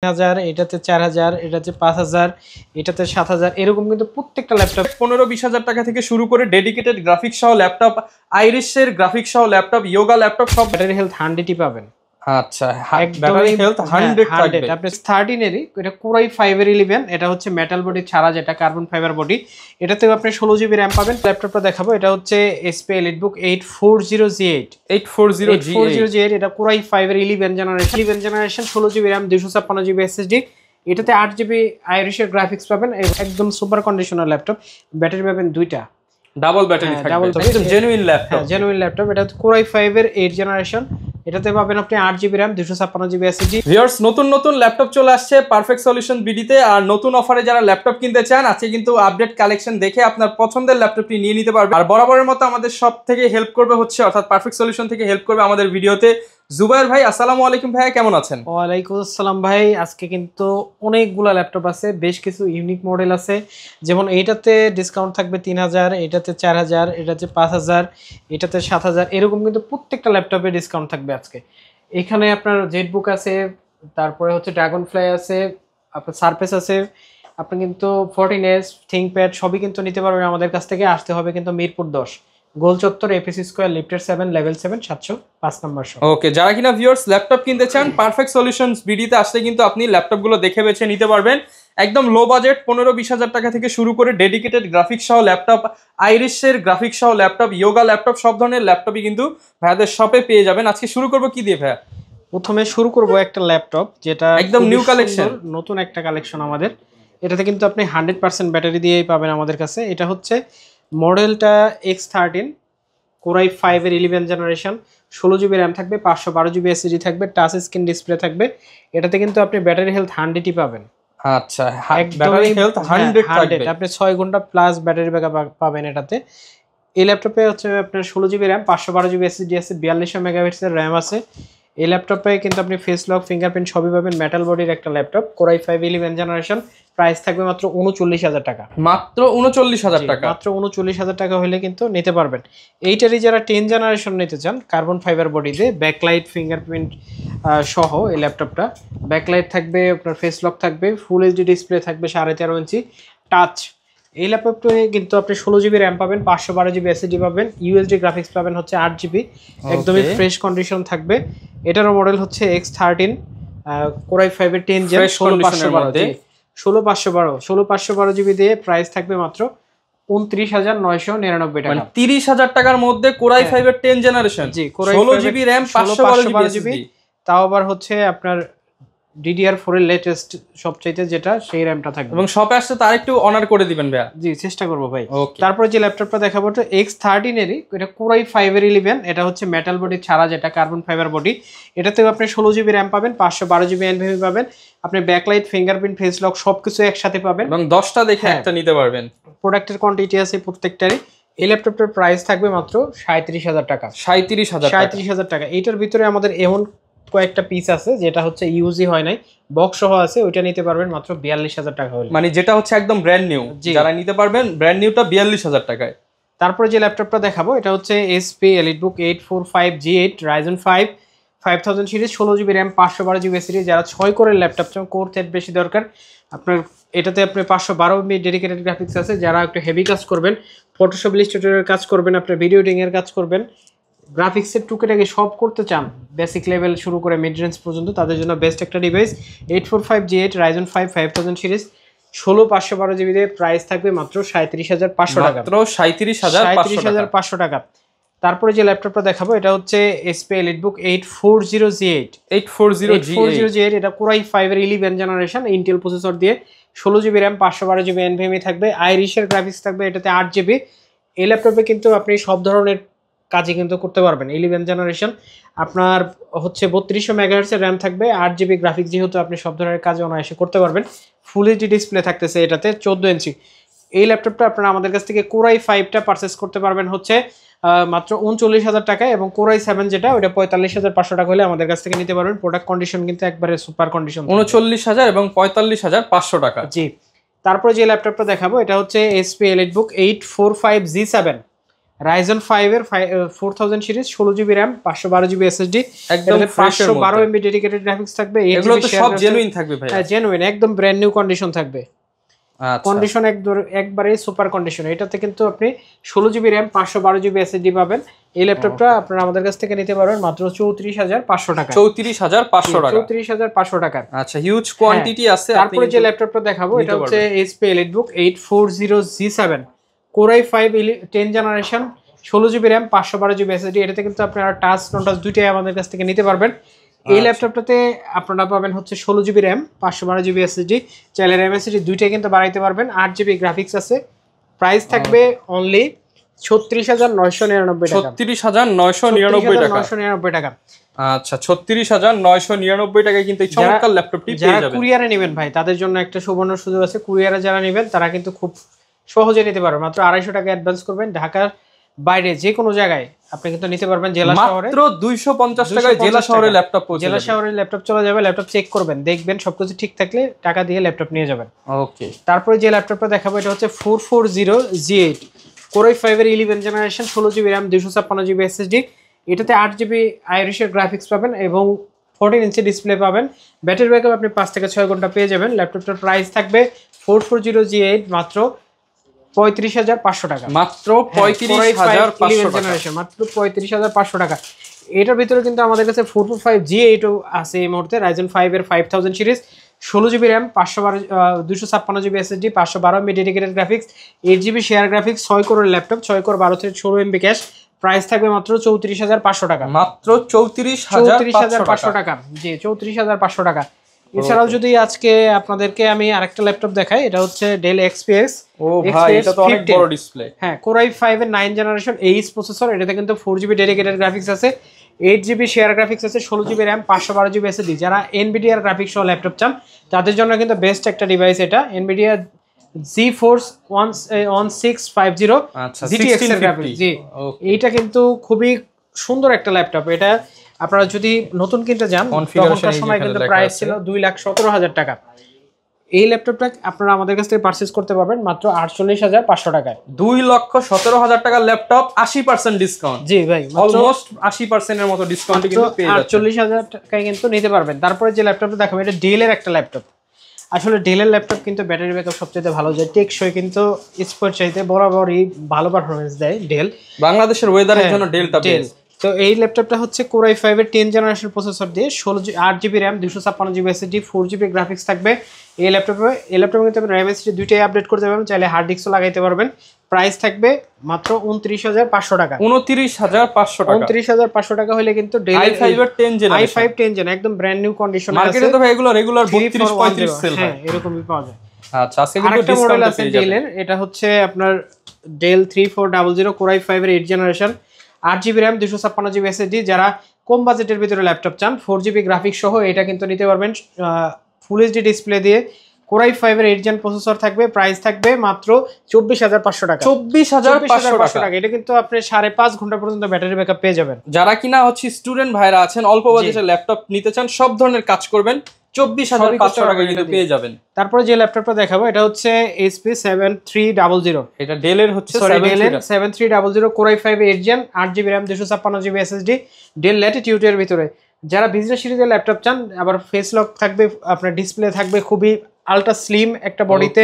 1000, এটাতে 4000, এটাতে 5000, এটাতে 7000, এরকম কিন্তু প্রত্যেকটা ল্যাপটপ 15-20 হাজার টাকা থেকে শুরু করে ডেডিকেটেড গ্রাফিক্স সহ ল্যাপটপ, আইরিশের গ্রাফিক্স সহ ল্যাপটপ, ইয়োগা ল্যাপটপ সব ব্যাটারি হেলথ 100ই পাবেন। আচ্ছা, ব্যাটারি হেলথ 100 থাকবে। আপনি 13 এরই এটা কোরাই 5 এর 11, এটা হচ্ছে মেটাল বডি ছাড়া, যেটা কার্বন ফাইবার বডি। এটাতেও আপনি 16 জিবি র‍্যাম পাবেন। ল্যাপটপটা দেখাবো, এটা হচ্ছে HP EliteBook 840G8 840G8, এটা কোরাই 5 এর 11 generation 16 GB RAM 256 GB SSD। এটাতে 8 জিবি আইরিশের গ্রাফিক্স পাবেন, একদম সুপার কন্ডিশনার ল্যাপটপ। ব্যাটারি পাবেন দুইটা, ডাবল ব্যাটারি থাকবে, একদম জেনুইন ল্যাপটপ। Genuine laptop. এটা কোরাই 5 এর 8 জেনারেশন, এটাতে পাবেন আপনি 8 GB RAM 256 GB SSD। Viewers, নতুন ল্যাপটপ চলে আসছে পারফেক্ট সলিউশন বিডিতে। আর নতুন অফারে যারা ল্যাপটপ কিনতে চান, আজকে কিন্তু আপডেট কালেকশন দেখে আপনার পছন্দের ল্যাপটপটি নিয়ে নিতে পারবেন। আর বরাবরের মতো আমাদের সব থেকে হেল্প করবে হচ্ছে, অর্থাৎ পারফেক্ট সলিউশন থেকে হেল্প করবে আমাদের ভিডিওতে জুবায়ের ভাই। আসসালামু আলাইকুম ভাই, কেমন আছেন? ওয়ালাইকুম আসসালাম ভাই। আজকে কিন্তু অনেকগুলো ল্যাপটপ আছে, বেশ কিছু ইউনিক মডেল আছে। যেমন এইটাতে ডিসকাউন্ট থাকবে 3000, এটাতে 4000, এটাতে 5000, এটাতে 7000, এরকম কিন্তু প্রত্যেকটা ল্যাপটপে ডিসকাউন্ট থাকবে আজকে। এখানে আপনার জেটবুক আছে, তারপরে হচ্ছে ড্রাগন ফ্লাই আছে, আপনার সারফেস আছে, আপনি কিন্তু 14S থিংকপ্যাড সবই কিন্তু নিতে পারবেন আমাদের কাছ থেকে। আসতে হবে কিন্তু মিরপুর 10 গোল চত্বর, APC স্কয়ার, লিফটের 7, লেভেল 7, 705 নম্বর শপ। ওকে, যারা কিনা ভিউয়ার্স ল্যাপটপ কিনতে চান, পারফেক্ট সলিউশনস বিডিতে আসলে কিন্তু আপনি ল্যাপটপগুলো দেখে বেছে নিতে পারবেন। একদম লো বাজেট 15-20 হাজার টাকা থেকে শুরু করে ডেডিকেটেড গ্রাফিক্স সহ ল্যাপটপ, আইরিশের গ্রাফিক্স সহ ল্যাপটপ, ইয়োগা ল্যাপটপ, সব ধরনের ল্যাপটপই কিন্তু ভাইয়াদের শপে পেয়ে যাবেন। আজকে শুরু করব কি দিয়ে ভাইয়া? প্রথমে শুরু করব একটা ল্যাপটপ যেটা একদম নিউ কালেকশন, নতুন একটা কালেকশন আমাদের। এটাতে কিন্তু আপনি 100% ব্যাটারি দিয়েই পাবেন আমাদের কাছে। এটা হচ্ছে মডেলটা X13 কোরাই 5 এর 11 জেনারেশন, 16 জিবি র‍্যাম থাকবে, 512 জিবি SSD থাকবে, টাচ স্ক্রিন ডিসপ্লে থাকবে। এটাতে কিন্তু আপনি ব্যাটারি হেলথ 100ই পাবেন। আচ্ছা, ব্যাটারি হেলথ 100 থাকবে, আপনি 6 ঘন্টা প্লাস ব্যাটারি ব্যাকআপ পাবেন এটাতে। এই ল্যাপটপে হচ্ছে আপনার 16 জিবি র‍্যাম, 512 জিবি SSD আছে, 4200 মেগাহার্টজের র‍্যাম আছে। এই ল্যাপটপে কিন্তু আপনি ফেস লক, ফিঙ্গারপ্রিন্ট সবই পাবেন। মেটাল বডির একটা ল্যাপটপ, কোরাই 5 11 জেনারেশন। প্রাইস থাকবে মাত্র 39,000 টাকা। মাত্র 39,000 টাকা, মাত্র 39,000 টাকা হলে কিন্তু নিতে পারবেন। এইটারই যারা 10 জেনারেশন নিতে চান, কার্বন ফাইবার বডিতে, ব্যাকলাইট, ফিঙ্গারপ্রিন্ট সহ এই ল্যাপটপটা। ব্যাকলাইট থাকবে, আপনার ফেস লক থাকবে, ফুল এইচডি ডিসপ্লে থাকবে 13.5 ইঞ্চি টাচ। এই ল্যাপটপটা কিন্তু আপনি 16 জিবি র‍্যাম পাবেন, 512 জিবি SSD পাবেন, USD গ্রাফিক্স পাবেন হচ্ছে 8 জিবি, একদমই ফ্রেশ কন্ডিশন থাকবে। এটারও মডেল হচ্ছে X13 কোরাই 5 এর 10 জেন, 16512 জিবি দিয়ে প্রাইস থাকবে মাত্র 29,999 টাকা। মানে 30,000 টাকার মধ্যে কোরাই 5 এর 10 জেনারেশন, জি, 16 জিবি র‍্যাম, 512 জিবি, তাও আবার হচ্ছে আপনার DDR4 এর লেটেস্ট সবচাইতে যেটা, সেই র‍্যামটা থাকবে। এবং শপে আসলে তার একটু অনার করে দিবেন ভাইয়া। জি, চেষ্টা করব ভাই। তারপরে যে ল্যাপটপটা দেখাবো, তো X13 এরই, এটা কোরাই 5 এর 11, এটা হচ্ছে মেটাল বডি ছাড়া, যেটা কার্বন ফাইবার বডি। এটাতেও আপনি 16 জিবি র‍্যাম পাবেন, 512 জিবি NVMe পাবেন, আপনি ব্যাকলাইট, ফিঙ্গারপ্রিন্ট, ফেস লক সবকিছু একসাথে পাবেন এবং 10টা দেখে একটা নিতে পারবেন। প্রোডাক্টের কোয়ান্টিটি আছে প্রত্যেকটারই। এই ল্যাপটপটার প্রাইস থাকবে মাত্র 37,000 টাকা। 37,000 টাকা। এইটার ভিতরে আমাদের এমন কয়েকটা পিস আছে যেটা হচ্ছে ইউজই হয় নাই, বক্স সহ আছে, ওইটা নিতে পারবেন মাত্র 42,000 টাকা হলে। মানে যেটা হচ্ছে একদম ব্র্যান্ড নিউ, যারা নিতে পারবেন ব্র্যান্ড নিউটা 42,000 টাকায়। তারপরে যে ল্যাপটপটা দেখাবো, এটা হচ্ছে HP EliteBook 845G8 Ryzen 5 5000 series, 16 GB RAM, 512 GB series. যারা 6 কোরের ল্যাপটপ চান, কোর থ্রেড বেশি দরকার আপনার, এটাতে আপনি 512 MB ডেডিকেটেড গ্রাফিক্স আছে। যারা একটু হেভি কাজ করবেন, ফটোশপ, ইলাস্ট্রেটরের কাজ করবেন, আপনার ভিডিও এডিটিং এর কাজ করবেন, গ্রাফিক্সের টুকিটাকি সব করতে চান, বেসিক লেভেল শুরু করে মিড রেঞ্জ পর্যন্ত, তাদের জন্য বেস্ট একটা device 845G8 Ryzen 5 5000 series, 16 512 GB দিয়ে প্রাইস থাকবে মাত্র 37,500 টাকা। মাত্র 37,500 টাকা। তারপরে যে ল্যাপটপটা দেখাবো, এটা হচ্ছে HP EliteBook 840G8 840G8, এটা কোরাই 5 এর 11 জেনারেশন, ইন্টেল প্রসেসর দিয়ে, 16 জিবি র‍্যাম, 512 জিবি NVMe থাকবে, আইরিশের গ্রাফিক্স থাকবে, এটাতে 8 জিবি। এই ল্যাপটপে কিন্তু আপনি সব ধরনের কাজই কিন্তু করতে পারবেন। 11 জেনারেশন, আপনার হচ্ছে 3200 মেগাহার্টজের র‍্যাম থাকবে, 8 জিবি গ্রাফিক্স, যেহেতু আপনি সব ধরনের কাজ অনায়াসে করতে পারবেন। ফুল এইচডি ডিসপ্লে থাকতেছে এটাতে, 14 ইঞ্চি। এই ল্যাপটপটা আপনারা আমাদের কাছ থেকে কোরাই 5টা পারচেস করতে পারবেন হচ্ছে মাত্র 39,000 টাকায়, এবং কোরাই 7 যেটা, ওটা 45,500 টাকা হলে আমাদের কাছ থেকে নিতে পারবেন। প্রোডাক্ট কন্ডিশন কিন্তু একবারে সুপার কন্ডিশন, 39,000 এবং 45,500 টাকা। জি। তারপরে যে ল্যাপটপটা দেখাবো, এটা হচ্ছে HP EliteBook 845G7 Ryzen 5 এর 4000 series 16GB RAM 512GB SSD একদম 512 MB ডেডিকেটেড গ্রাফিক্স থাকবে। এগুলো তো সব জেনুইন থাকবে ভাই। হ্যাঁ জেনুইন, একদম ব্র্যান্ড নিউ কন্ডিশন থাকবে। আচ্ছা কন্ডিশন একবারে সুপার কন্ডিশন। এটাতে কিন্তু আপনি 16GB RAM 512GB SSD পাবেন। এই ল্যাপটপটা আপনারা আমাদের কাছ থেকে নিতে পারবেন মাত্র 34500 টাকা। 34500 টাকা। 34500 টাকা। আচ্ছা হিউজ কোয়ান্টিটি আছে। তারপরে যে ল্যাপটপটা দেখাবো এটা হচ্ছে HP EliteBook 840G7 Core i5 10 generation 16GB RAM 512GB SSD। এটাতে কিন্তু আপনারা টাচ নন টাচ দুইটাই আমাদের কাছ থেকে নিতে পারবেন। এই ল্যাপটপটাতে আপনারা পাবেন হচ্ছে 16GB RAM 512GB SSD, চাইলে RAM SSD দুইটাই কিন্তু বাড়াইতে পারবেন। 8GB গ্রাফিক্স আছে। প্রাইস থাকবে অনলি 36999 টাকা। 36999 টাকা। আচ্ছা 36999 টাকায় কিন্তু এই চমৎকার ল্যাপটপটি পেয়ে যাবেন। যারা কুরিয়ারে নেবেন ভাই তাদের জন্য একটা সুবর্ণ সুযোগ আছে। কুরিয়ারে যারা নেবেন তারা কিন্তু খুব সহজে নিতে পারবেন। মাত্র 250 টাকা অ্যাডভান্স করবেন। ঢাকার বাইরে যে কোনো জায়গায় আপনি কিন্তু নিতে পারবেন। জেলা শহরে মাত্র 250 টাকায় জেলা শহরে ল্যাপটপ পৌঁছে যাবে। জেলা শহরে ল্যাপটপ চলে যাবে। ল্যাপটপ চেক করবেন, দেখবেন সবকিছু ঠিক থাকলে টাকা দিয়ে ল্যাপটপ নিয়ে যাবেন। ওকে। তারপরে যে ল্যাপটপটা দেখাবো এটা হচ্ছে 440G8 Core i5 এর 11 generation 16GB RAM 256GB SSD। এটাতে 8GB আইরিশের গ্রাফিক্স পাবেন এবং 14 ইঞ্চি ডিসপ্লে পাবেন। ব্যাটারি ব্যাকআপ আপনি 5 থেকে 6 ঘন্টা পেয়ে যাবেন। ল্যাপটপটার প্রাইস থাকবে 440G8 মাত্র 35500 টাকা। মাত্র 35500 টাকা। মাত্র 35500 টাকা। এটার ভিতরে কিন্তু আমাদের কাছে 445G8 আছে এই মুহূর্তে। Ryzen 5 এর 5000 series 16GB RAM 256GB SSD 512 MB dedicated graphics 8GB share graphics 6 কোরের ল্যাপটপ 6 কোর 12 থেকে 16 MB ক্যাশ। প্রাইস থাকবে মাত্র 34500 টাকা। মাত্র 34500 টাকা। জি 34500 টাকা। এছাড়াও যদি আজকে আপনাদেরকে আমি আরেকটা ল্যাপটপ দেখাই, এটা হচ্ছে ডেল XPS। ও ভাই এটা তো অনেক বড় ডিসপ্লে। হ্যাঁ Core i5 এর 9 জেনারেশন এইচ প্রসেসর। এটাতে কিন্তু 4GB ডেডিকেটেড গ্রাফিক্স আছে, 8GB শেয়ার গ্রাফিক্স আছে, 16GB RAM 512GB SSD। যারা NVIDIA গ্রাফিক্স সহ ল্যাপটপ চান তাদের জন্য কিন্তু বেস্ট একটা ডিভাইস এটা। NVIDIA GeForce 1650 GTX এর গ্রাফিক্স। জি এইটা কিন্তু খুবই সুন্দর একটা ল্যাপটপ। এটা আপনারা যদি নতুন কিনতে যান তখনকার সময় কিন্তু প্রাইস ছিল 2,17,000 টাকা। এই ল্যাপটপটা আপনারা আমাদের কাছ থেকে পারচেজ করতে পারবেন মাত্র 48500 টাকায়। 2,17,000 টাকার ল্যাপটপ 80% ডিসকাউন্ট। জি ভাই অলমোস্ট 80% এর মতো ডিসকাউন্ট কিন্তু পেয়ে যাচ্ছেন। 48000 টাকায় কিন্তু নিতে পারবেন। তারপরে যে ল্যাপটপটা দেখাবো এটা ডেল এর একটা ল্যাপটপ। আসলে ডেলের ল্যাপটপ কিন্তু ব্যাটারি ব্যাকআপ সবচেয়ে ভালো যায়, টেকসই কিন্তু স্পোর্ট চাইতে বরাবরই ভালো পারফরমেন্স দেয় ডেল। বাংলাদেশের ওয়েদারের জন্য ডেলটা বেস্ট। তো এই ল্যাপটপটা হচ্ছে Core i5 এর 10 জেনারেশন প্রসেসর দিয়ে 8GB RAM 256GB SSD 4GB graphics থাকবে এই ল্যাপটপে। এই ল্যাপটপে কিন্তু আপনি RAM SSD দুইটাই আপডেট করতে পারবেন, চাইলে হার্ড ডিস্কও লাগাইতে পারবেন। প্রাইস থাকবে মাত্র 29500 টাকা। 29500 টাকা। 29500 টাকা হলে কিন্তু ডেল i5 এর 10 জেনারেশন i5 10 জেন একদম ব্র্যান্ড নিউ কন্ডিশনে আছে। মার্কেটে তো ভাই এগুলো রেগুলার 32-35 সেল হয়। হ্যাঁ এরকমই পাওয়া যায়। আচ্ছা আজকে কিন্তু ডিসকাউন্ট আছে ডেলের। এটা হচ্ছে আপনার ডেল 3400 Core i5 এর 8 generation 8GB RAM 256GB SSD। যারা কম বাজেটের ভিতরে ল্যাপটপ চান 4GB গ্রাফিক্স সহ এটা কিন্তু নিতে পারবেন ফুল এইচডি ডিসপ্লে দিয়ে। Core i5 এর 8 জেন প্রসেসর থাকবে। প্রাইস থাকবে মাত্র 24500 টাকা। 24500 টাকা। এটা কিন্তু আপনি 5.5 ঘন্টা পর্যন্ত ব্যাটারি ব্যাকআপ পেয়ে যাবেন। যারা কিনা হচ্ছে স্টুডেন্ট ভাইরা আছেন অল্প বাজেটের ল্যাপটপ নিতে চান, সব ধরনের কাজ করবেন, 24500 টাকা কিন্তু পেয়ে যাবেন। তারপরে যে ল্যাপটপটা দেখাবো এটা হচ্ছে HP 7300। এটা ডেলের হচ্ছে 7300 Core i5 8 gen 8GB RAM 256GB SSD Dell Latitude এর ভিতরে। যারা বিজনেস সিরিজের ল্যাপটপ চান আবার ফেস লক থাকবে, আপনার ডিসপ্লে থাকবে খুবই আলট্রা স্লিম একটা বডিতে,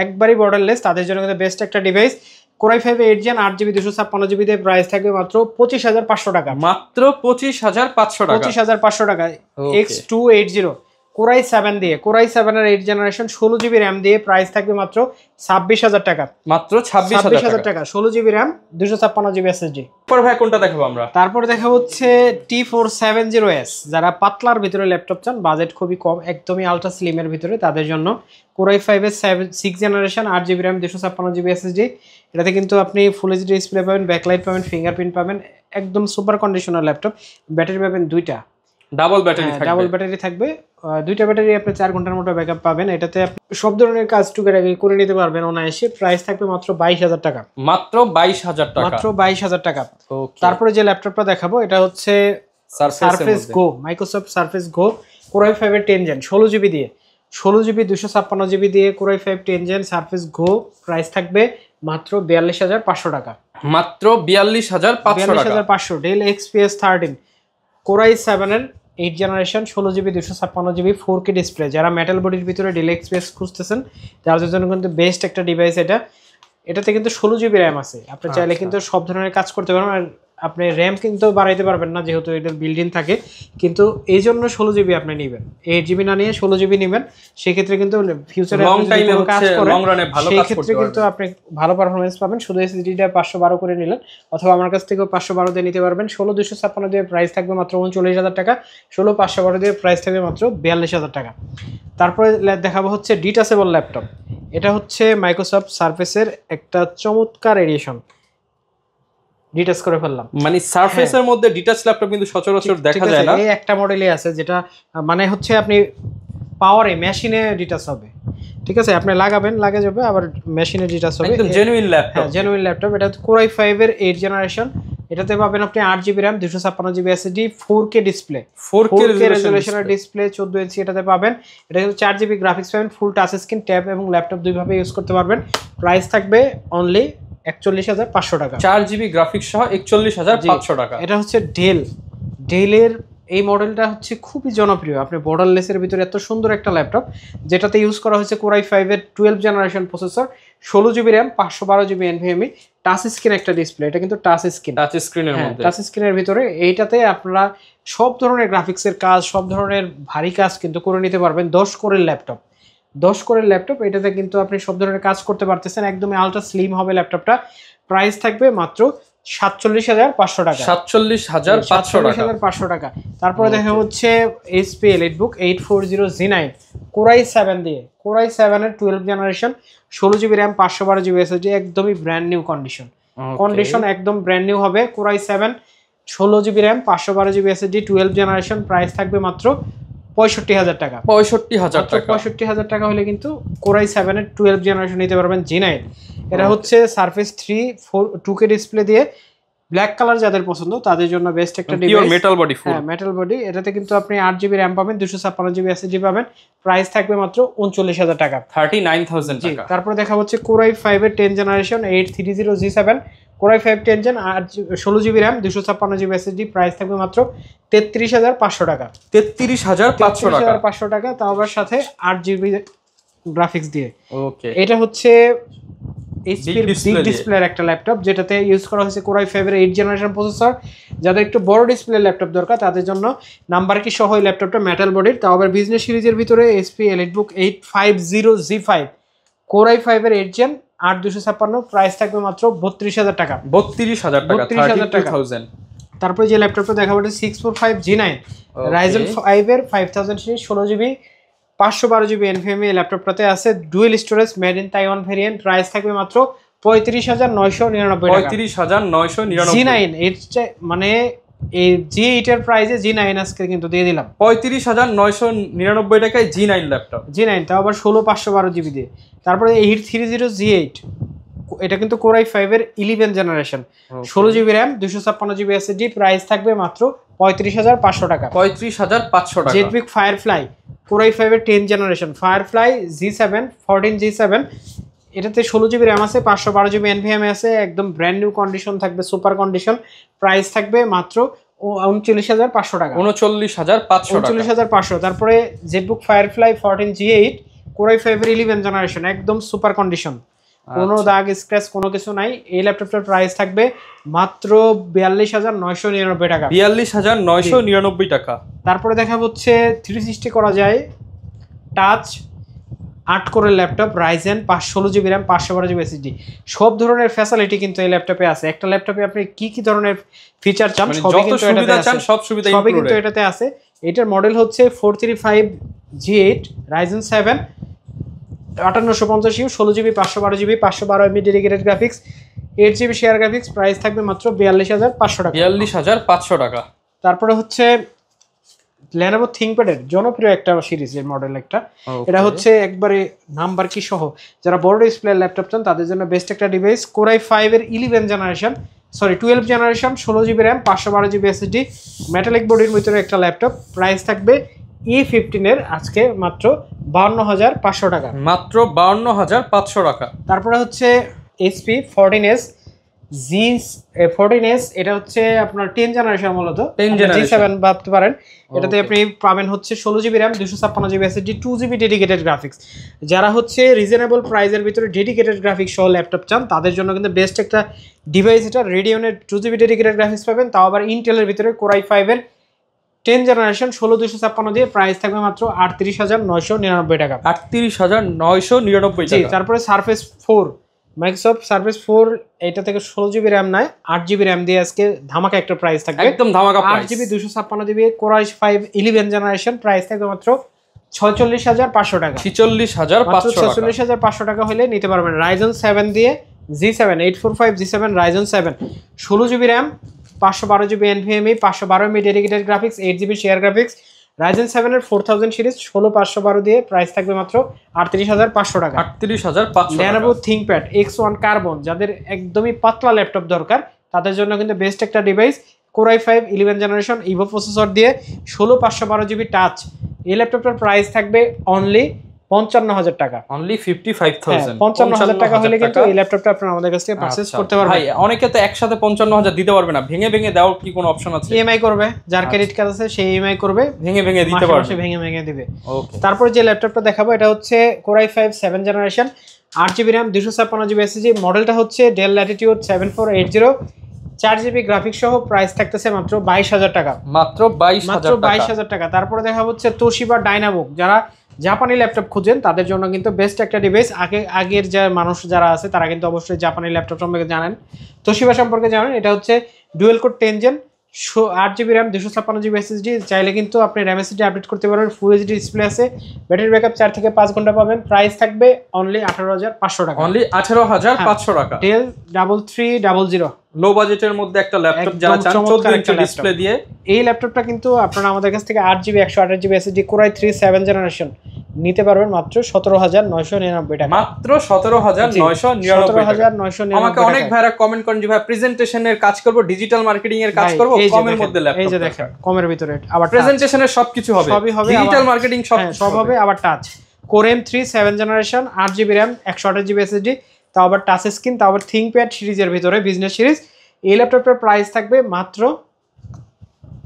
একবারই বর্ডারলেস, তাদের জন্য কিন্তু বেস্ট একটা device. Core i5 8 gen 8GB 256GB দিয়ে প্রাইস থাকবে মাত্র 25500 টাকা। মাত্র 25500 টাকা। 25500 টাকা। X280 Core i7 দিয়ে Core i7 এর 8 জেনারেশন 16GB RAM দিয়ে প্রাইস থাকবে মাত্র 26000 টাকা। মাত্র 26000 টাকা 16GB RAM 256GB SSD। তারপর ভাই কোনটা দেখাবো আমরা? তারপর দেখা হচ্ছে T470S। যারা পাতলার ভিতরে ল্যাপটপ চান, বাজেট খুবই কম, একদমই আলট্রা স্লিম এর ভিতরে, তাদের জন্য Core i5 এর 6 generation 8GB RAM 256GB SSD। এটাতে কিন্তু আপনি ফুল এইচডি ডিসপ্লে পাবেন, ব্যাকলাইট পাবেন, ফিঙ্গারপ্রিন্ট পাবেন, একদম সুপার কন্ডিশনার ল্যাপটপ। ব্যাটারি পাবেন দুইটা, ডাবল ব্যাটারি থাকবে। ডাবল ব্যাটারি থাকবে, দুইটা ব্যাটারি আপনি 4 ঘন্টার মতো ব্যাকআপ পাবেন। এটাতে আপনি সব ধরনের কাজ টুকটাকি করে নিতে পারবেন অনায়াসে। প্রাইস থাকবে মাত্র 22000 টাকা। মাত্র 22000 টাকা। মাত্র 22000 টাকা। তারপরে যে ল্যাপটপটা দেখাবো এটা হচ্ছে Surface Go, Microsoft Surface Go Core i5 এর 10 জেন 16GB দিয়ে 16GB 256GB দিয়ে Core i5 10 gen Surface Go price থাকবে মাত্র 42500 টাকা। মাত্র 42,500 টাকা। 42,500 ডেল XPS 13 Core i7 এর 8 generation 16GB 256GB 4K display. যারা মেটাল বডির ভিতরে ডেল XPS খুঁজতেছেন তাদের জন্য কিন্তু বেস্ট একটা ডিভাইস এটা। এটাতে কিন্তু 16GB র্যাম আছে, আপনি চাইলে কিন্তু সব ধরনের কাজ করতে পারবেন। আর আপনি র্যাম কিন্তু বাড়াইতে পারবেন না যেহেতু এটার বিল্ডিং থাকে, কিন্তু এই জন্য 16GB আপনি নেবেন, 8GB না নিয়ে 16GB নেবেন। সেক্ষেত্রে কিন্তু ফিউচারে লং টাইমে কাজ করে, লং রানে ভালো কাজ করতে সেক্ষেত্রে কিন্তু আপনি ভালো পারফরমেন্স পাবেন। শুধু এসএসডিটা 512 করে নিলেন, অথবা আমার কাছ থেকেও 512 দিয়ে নিতে পারবেন। 16256 দিয়ে প্রাইস থাকবে মাত্র 39,000 টাকা, 16512 দিয়ে প্রাইস থাকবে মাত্র 42,000 টাকা। তারপরে দেখাবো হচ্ছে ডিটাচেবল ল্যাপটপ। এটা হচ্ছে মাইক্রোসফট সারফেসের একটা চমৎকার এডিশন, ডিটাচ করে ফেললাম। মানে সারফেসের মধ্যে ডিটাচ ল্যাপটপ কিন্তু সচরাচর দেখা যায় না, এই একটা মডেলই আছে যেটা মানে হচ্ছে আপনি পাওয়ারে মেশিনে ডিটাচ হবে, ঠিক আছে, আপনি লাগাবেন লাগে যাবে, আবার মেশিনে ডিটাচ হবে, একদম জেনুইন ল্যাপটপ। হ্যাঁ জেনুইন ল্যাপটপ। এটা Core i5 এর 8 জেনারেশন। এটাতে পাবেন আপনি 8GB RAM 256GB SSD 4K display, 4K রেজোলিউশনের ডিসপ্লে 14 ইঞ্চি এটাতে পাবেন। এটা কিন্তু 4GB গ্রাফিক্স পাবেন, ফুল টাচ স্ক্রিন, ট্যাব এবং ল্যাপটপ দুইভাবে ইউজ করতে পারবেন। প্রাইস থাকবে অনলি 41,500 টাকা, 4GB গ্রাফিক্স সহ 41,500 টাকা। এটা হচ্ছে ডেলের এই মডেলটা হচ্ছে খুবই জনপ্রিয়। আপনি বর্ডারলেসের ভিতরে এত সুন্দর একটা ল্যাপটপ যেটাতে ইউজ করা হয়েছে Core i5 এর 12 generation processor, 16GB RAM 512GB NVMe, touch screen একটা ডিসপ্লে। এটা কিন্তু টাচ স্ক্রিনের মধ্যে, টাচ স্ক্রিনের ভিতরে এইটাতে আপনারা সব ধরনের গ্রাফিক্সের কাজ, সব ধরনের ভারী কাজ কিন্তু করে নিতে পারবেন। 10 কোরের ল্যাপটপ, এটাতে কিন্তু আপনি সব ধরনের কাজ করতে পারতেছেন। একদমই আলট্রা স্লিম হবে ল্যাপটপটা। প্রাইস থাকবে মাত্র 47,500 টাকা, 47,500 টাকা। তারপরে দেখা হচ্ছে HP EliteBook 840 G9 Core i7 দিয়ে, Core i7 এর 12 generation 16GB RAM 512GB SSD, একদমই ব্র্যান্ড নিউ কন্ডিশন একদম ব্র্যান্ড নিউ হবে। Core i7 16GB RAM 512GB SSD 12 generation, price থাকবে মাত্র 65,000 টাকা। 65,000 টাকা হলে কিন্তু Core i7 এর 12 জেনারেশন নিতে পারবেন G9। এটা হচ্ছে Surface 3 2K ডিসপ্লে দিয়ে, ব্ল্যাক কালার যাদের পছন্দ তাদের জন্য বেস্ট একটা ডিভাইস, মেটাল বডি, হ্যাঁ মেটাল বডি। এটাতে কিন্তু আপনি 8GB RAM পাবেন, 256GB SSD পাবেন। প্রাইস থাকবে মাত্র 39,000 টাকা, 39,000 টাকা। তারপর দেখা হচ্ছে Core i5 এর 10 generation 830 G7 Core i5 10 gen 16GB RAM 256GB SSD, price থাকবে মাত্র 33,500 টাকা, 33,500 টাকা, তাও আবার সাথে 8GB গ্রাফিক্স দিয়ে। ওকে, এটা হচ্ছে HP বিগ ডিসপ্লের একটা ল্যাপটপ যেটাতে ইউজ করা হয়েছে Core i5 এর 8 জেনারেশন প্রসেসর। যাদের একটু বড় ডিসপ্লে ল্যাপটপ দরকার তাদের জন্য নাম্বার কি সহ এই ল্যাপটপটা মেটাল বডির, তাও আবার বিজনেস সিরিজের ভিতরে HP EliteBook 850 G5 Core i5 এর 8 জেন 8256, প্রাইস থাকবে মাত্র 32,000 টাকা, 32,000 টাকা, 32,000। তারপরে যে ল্যাপটপটা দেখাবো এটা 645 G9 Ryzen 5 এর 5000 সিরিজ 16GB 512GB NVMe ল্যাপটপটাতে আছে, dual storage, made in Taiwan variant. Price থাকবে মাত্র 35,999 টাকা, 35,999। G9 এর মানে এই G8 এর প্রাইসে G9 আজকে কিন্তু দিয়ে দিলাম 35,999 টাকায় G9 ল্যাপটপ, G9 তাও আবার 16/512GB দিয়ে। তারপরে 830 G8, এটা কিন্তু Core i5 এর 11 generation 16GB RAM 256GB SSD, price থাকবে মাত্র 35,500 টাকা, 35,500 টাকা। জেটবিক ফায়ারফ্লাই Core i5 এর 10 জেনারেশন ফায়ারফ্লাই G7 14 G7, এটাতে 16GB RAM আছে, 512GB NVMe আছে, একদম ব্র্যান্ড নিউ কন্ডিশন থাকবে, সুপার কন্ডিশন। প্রাইস থাকবে মাত্র 39,500 টাকা, 39,500। তারপরে Jetbook firefly 14 G8 Core i5 এর 11 জেনারেশন, একদম সুপার কন্ডিশন, কোনো দাগ স্ক্র্যাচ কোনো কিছু নাই। এই ল্যাপটপটার প্রাইস থাকবে মাত্র 42,999 টাকা, 42,999 টাকা। তারপরে দেখা হচ্ছে 360 করা যায় টাচ 8 কোরের laptop Ryzen 16GB RAM 512GB SSD, সব ধরনের ফ্যাসিলিটি কিন্তু এই ল্যাপটপে আছে। একটা ল্যাপটপে আপনি কি ধরনের ফিচার চান সবই কিন্তু এটাতে আছে। এটার মডেল হচ্ছে 435 G8 Ryzen 7 5850U 16GB 512GB 512MB dedicated graphics 8GB share graphics, price থাকবে মাত্র 42,500 টাকা, 42,500 টাকা। তারপরে হচ্ছে Lenovo ThinkPad এর জনপ্রিয় একটা সিরিজের মডেল একটা, এটা হচ্ছে একবারে নাম্বার কি সহ যারা বড় ডিসপ্লে ল্যাপটপ চান তাদের জন্য বেস্ট একটা ডিভাইস। Core i5 এর 12 generation 16GB RAM 512GB SSD, metallic বডির ভিতরে একটা ল্যাপটপ, প্রাইস থাকবে E15 এর আজকে মাত্র 52,500 টাকা, মাত্র 52,500 টাকা। তারপরে হচ্ছে HP 14S G14s, এটা হচ্ছে আপনার 10 জেনারেশন মূলত, 10 জেনারেশন G7 ভাবতে পারেন। এটাতে আপনি পাবেন হচ্ছে 16GB RAM 256GB SSD 2GB dedicated graphics. যারা হচ্ছে রিজনেবল প্রাইসের ভিতরে ডেডিকেটেড গ্রাফিক্স সহ ল্যাপটপ চান তাদের জন্য কিন্তু বেস্ট একটা ডিভাইস এটা। রেডিয়নের 2GB ডেডিকেটেড গ্রাফিক্স পাবেন, তাও আবার ইন্টেলের ভিতরে Core i5 এর 10 জেনারেশন 16256 দিয়ে প্রাইস থাকবে মাত্র 38,999 টাকা। 38,999 টাকা। তারপরে সারফেস 4, মাইক্রোসফট সারফেস 4, এটা থেকে 16GB RAM নাই, 8GB RAM দিয়ে আজকে ধামাকা একটা প্রাইস থাকবে, একদম ধামাকা price. 8GB 256GB Core i5 11 generation, price থাকবে মাত্র 46,500 টাকা। 46,500 টাকা হলে নিতে পারবেন। Ryzen 7 দিয়ে G7 845 G7 Ryzen 7 16GB RAM 512GB NVMe 512MB dedicated graphics 8GB share graphics, Ryzen 7 এর 4000 সিরিজ 16512 দিয়ে প্রাইস থাকবে মাত্র 38,500 টাকা। 38,500 Lenovo ThinkPad X1 Carbon, যাদের একদমই পাতলা ল্যাপটপ দরকার তাদের জন্য কিন্তু বেস্ট একটা device. Core i5 11 generation Evo processor দিয়ে 16512GB টাচ। এই ল্যাপটপটার প্রাইস থাকবে অনলি 55,000 টাকা, অনলি 55,000। 55,000 টাকা হলে কিন্তু এই ল্যাপটপটা আপনারা আমাদের কাছ থেকে পারচেজ করতে পারবেন। ভাই অনেকে তো একসাথে 55,000 দিতে পারবে না, ভেঙে ভেঙে দেওয়ার কি কোনো অপশন আছে? ইএমআই করবে, যার ক্রেডিট কার্ড আছে সেই ইএমআই করবে, ভেঙে ভেঙে দিতে পারবে, ভেঙে ভেঙে দিবে। ওকে। তারপর যে ল্যাপটপটা দেখাবো এটা হচ্ছে Core i5 7 generation 8GB RAM 256GB SSD, মডেলটা হচ্ছে Dell Latitude 7480, 4GB গ্রাফিক্স সহ, প্রাইস থাকতেছে মাত্র 22,000 টাকা। মাত্র 22,000 টাকা। তারপরে দেখা হচ্ছে Toshiba Dynabook, যারা জাপানি ল্যাপটপ খুঁজেন তাদের জন্য কিন্তু বেস্ট একটা ডিভাইস। আগের যে মানুষ যারা আছে তারা কিন্তু অবশ্যই জাপানি ল্যাপটপ সম্পর্কে জানেন, Toshiba সম্পর্কে জানেন। এটা হচ্ছে dual core 10 gen 8GB RAM 256GB SSD, চাইলে কিন্তু আপনি RAM SSD আপডেট করতে পারবেন। ফুল এইচডি ডিসপ্লে আছে, ব্যাটারি ব্যাকআপ 4 থেকে 5 ঘন্টা পাবেন। প্রাইস থাকবে অনলি 18,500 টাকা। অনলি 18,500 টাকা। Dell 3300 লো বাজেটের মধ্যে একটা ল্যাপটপ যারা চান 14 ইঞ্চি ডিসপ্লে দিয়ে, এই ল্যাপটপটা কিন্তু আপনারা আমাদের কাছ থেকে 8GB 128GB SSD Core i3 7 generation নিতে পারবেন মাত্র 17,999 টাকা। মাত্র 17,999 টাকা। আমাকে অনেক ভাইরা কমেন্ট করেন যে ভাই প্রেজেন্টেশনের কাজ করব, ডিজিটাল মার্কেটিং এর কাজ করব, কমের মধ্যে ল্যাপটপ। এই যে দেখেন কমের ভিতরে আবার প্রেজেন্টেশনের সবকিছু হবে, ডিজিটাল মার্কেটিং সব হবে, আবার touch. Core m3 7 generation 8GB RAM 128GB SSD, তাও আবার টাচ স্ক্রিন, তাও আবার ThinkPad সিরিজের ভিতরে বিজনেস সিরিজ। এই ল্যাপটপটার প্রাইস থাকবে মাত্র,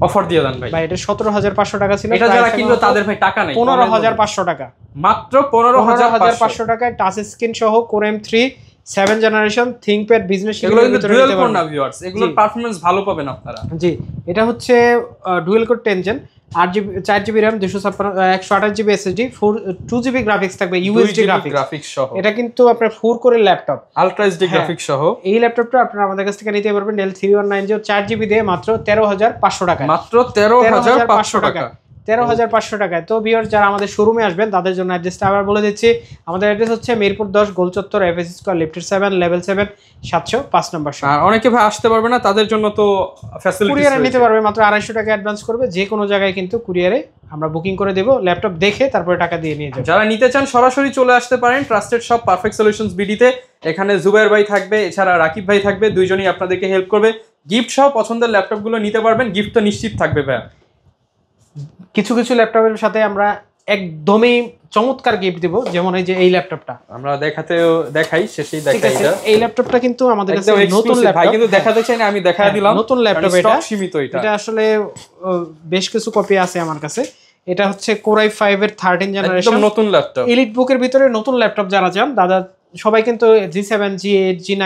অফার দিয়ে দেন ভাই, এটা 17,500 টাকা ছিল। এটা যারা কিনলো তাদের ভাই টাকা নেই, 15,500 টাকা, মাত্র 15,500 টাকায় টাচ স্ক্রিন সহ Core m3 7 generation ThinkPad business series. এগুলো কিন্তু ডুয়াল কোর না ভিউয়ার্স, এগুলোর পারফরম্যান্স ভালো পাবেন আপনারা। জি, এটা হচ্ছে dual core 10 gen 4GB RAM 128GB SSD 2GB graphics থাকবে, ইউএসডি গ্রাফিক্স সহ। এটা কিন্তু আপনার 4 কোরের ল্যাপটপ, আলট্রা এইচডি গ্রাফিক্স সহ। এই ল্যাপটপটা আপনারা আমাদের কাছ থেকে নিতে পারবেন Dell 3190 4GB দিয়ে মাত্র 13,500 টাকা। মাত্র 13,500 টাকা। 13,500 টাকায়। তো ভিউয়ার্স যারা আমাদের শোরুমে আসবেন তাদের জন্য অ্যাড্রেসটা আবার বলে দিচ্ছি। আমাদের অ্যাড্রেস হচ্ছে মিরপুর 10 গোলচত্বর FS স্কয়ার লিফটের 7 লেভেল 7 705 নম্বর। আর অনেকে ভাই আসতে পারবে না, তাদের জন্য তো ফ্যাসিলিটিস কুরিয়ারে নিতে পারবে, মাত্র 250 টাকা অ্যাডভান্স করবে, যে কোনো জায়গায় কিন্তু কুরিয়ারে আমরা বুকিং করে দেব, ল্যাপটপ দেখে তারপরে টাকা দিয়ে নিয়ে যাবে। যারা নিতে চান সরাসরি চলে আসতে পারেন ট্রাস্টেড শপ পারফেক্ট সলিউশনস বিডিতে। এখানে জুবাইর ভাই থাকবে, এছাড়া রাকিব ভাই থাকবে, দুইজনই আপনাদেরকে হেল্প করবে। গিফট সহ পছন্দের ল্যাপটপগুলো নিতে পারবেন, গিফট তো নিশ্চিত থাকবে ভাই। কিছু কিছু ল্যাপটপের সাথে আমরা একদমই চমৎকার গিফট দিব, যেমন এই যে এই ল্যাপটপটা আমরা দেখাই শেষেই দেখাই। এই ল্যাপটপটা কিন্তু আমাদের কাছে নতুন ল্যাপটপ, ভাই কিন্তু দেখাতে চাই না, আমি দেখায় দিলাম। নতুন ল্যাপটপ, এটা স্টক সীমিত। এটা আসলে বেশ কিছু কপি আছে আমার কাছে। এটা হচ্ছে Core i5 এর 13 জেনারেশন একদম নতুন ল্যাপটপ, এলিট বুকের ভিতরে নতুন ল্যাপটপ যারা চান দাদা, সবাই কিন্তু G7 G8 G9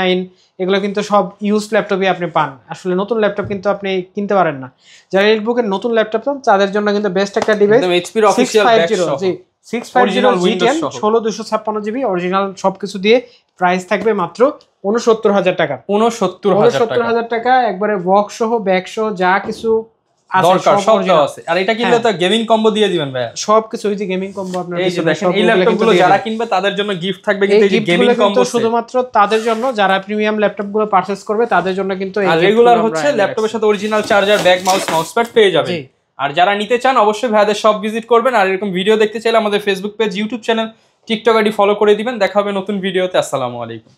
এগুলো কিন্তু সব ইউজ ল্যাপটপই আপনি পান। আসলে নতুন ল্যাপটপ কিন্তু আপনি কিনতে পারেন না। যারা এলিট বুকের নতুন ল্যাপটপ চান তাদের জন্য কিন্তু বেস্ট একটা ডিভাইস, একদম এইচপি এর অফিশিয়াল ব্যাক সহ 650 G10 16256GB অরিজিনাল সবকিছু দিয়ে প্রাইস থাকবে মাত্র 69,000 টাকা। 69,000 টাকা একবারে বক্স সহ ব্যাগ সহ যা কিছু দরকার সব আছে। আর এটা কিনলে তো গেমিং কম্বো দিয়ে দিবেন ভাই, সবকিছু ওই যে গেমিং কম্বো আপনারা এই যে দেখেন। এই ল্যাপটপগুলো যারা কিনবে তাদের জন্য গিফট থাকবে, কিন্তু এই যে গেমিং কম্বো শুধুমাত্র তাদের জন্য, যারা প্রিমিয়াম ল্যাপটপগুলো পারচেজ করবে তাদের জন্য কিন্তু এই রেগুলার হচ্ছে ল্যাপটপের সাথে original charger, bag, mouse pad পেয়ে যাবেন। আর যারা নিতে চান অবশ্যই ভাইদের সব ভিজিট করবেন। আর এরকম ভিডিও দেখতে চাইলে আমাদের Facebook page, YouTube channel, TikTok ID follow করে দিবেন। দেখা হবে নতুন ভিডিওতে। আসসালামু আলাইকুম।